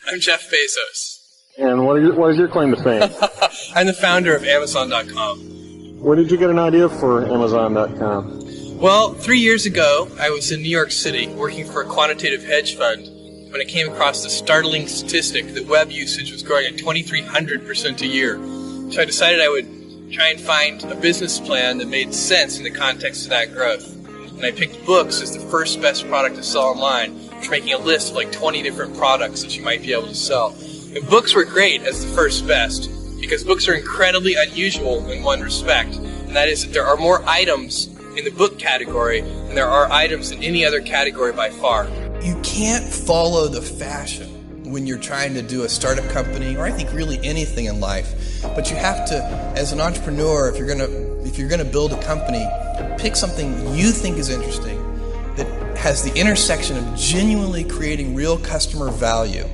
I'm Jeff Bezos. And what is your claim to fame? I'm the founder of Amazon.com. Where did you get an idea for Amazon.com? Well, 3 years ago, I was in New York City working for a quantitative hedge fund when I came across the startling statistic that web usage was growing at 2,300% a year. So I decided I would try and find a business plan that made sense in the context of that growth. And I picked books as the first best product to sell online, making a list of like 20 different products that you might be able to sell. And books were great as the first best because books are incredibly unusual in one respect, and that is that there are more items in the book category than there are items in any other category by far. You can't follow the fashion when you're trying to do a startup company, or I think really anything in life. But you have to, as an entrepreneur, if you're gonna build a company, pick something you think is interesting that has the intersection of genuinely creating real customer value,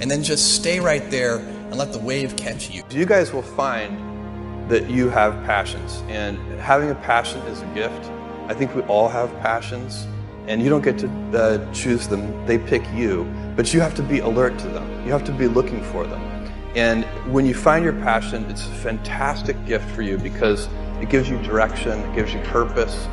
and then just stay right there and let the wave catch you. You guys will find that you have passions, and having a passion is a gift. I think we all have passions, and you don't get to choose them, they pick you, but you have to be alert to them. You have to be looking for them. And when you find your passion, it's a fantastic gift for you because it gives you direction, it gives you purpose.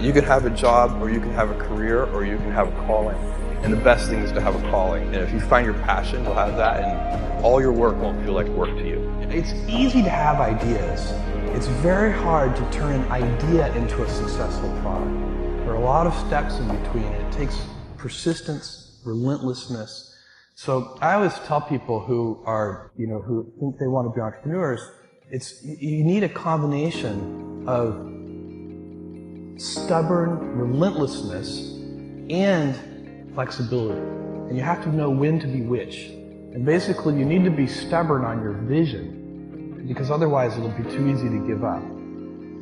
You can have a job, or you can have a career, or you can have a calling. And the best thing is to have a calling. And if you find your passion, you'll have that, and all your work won't feel like work to you. It's easy to have ideas. It's very hard to turn an idea into a successful product. There are a lot of steps in between. It takes persistence, relentlessness. So I always tell people who are, who think they want to be entrepreneurs, you need a combination of stubborn relentlessness and flexibility. And you have to know when to be which. And basically you need to be stubborn on your vision because otherwise it'll be too easy to give up.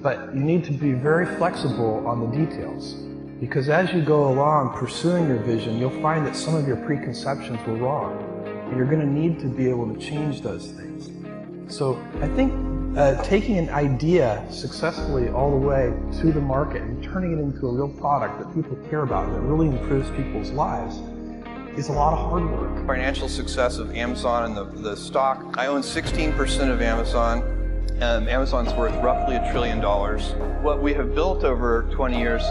But you need to be very flexible on the details because as you go along pursuing your vision, you'll find that some of your preconceptions were wrong. And you're going to need to be able to change those things. So I think taking an idea successfully all the way to the market and turning it into a real product that people care about and that really improves people's lives is a lot of hard work. Financial success of Amazon and the stock. I own 16% of Amazon. Amazon's worth roughly $1 trillion. What we have built over 20 years,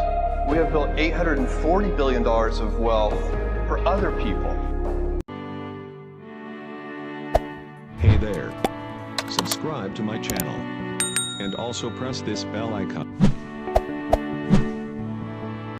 we have built $840 billion of wealth for other people. Hey there. Subscribe to my channel. And also press this bell icon.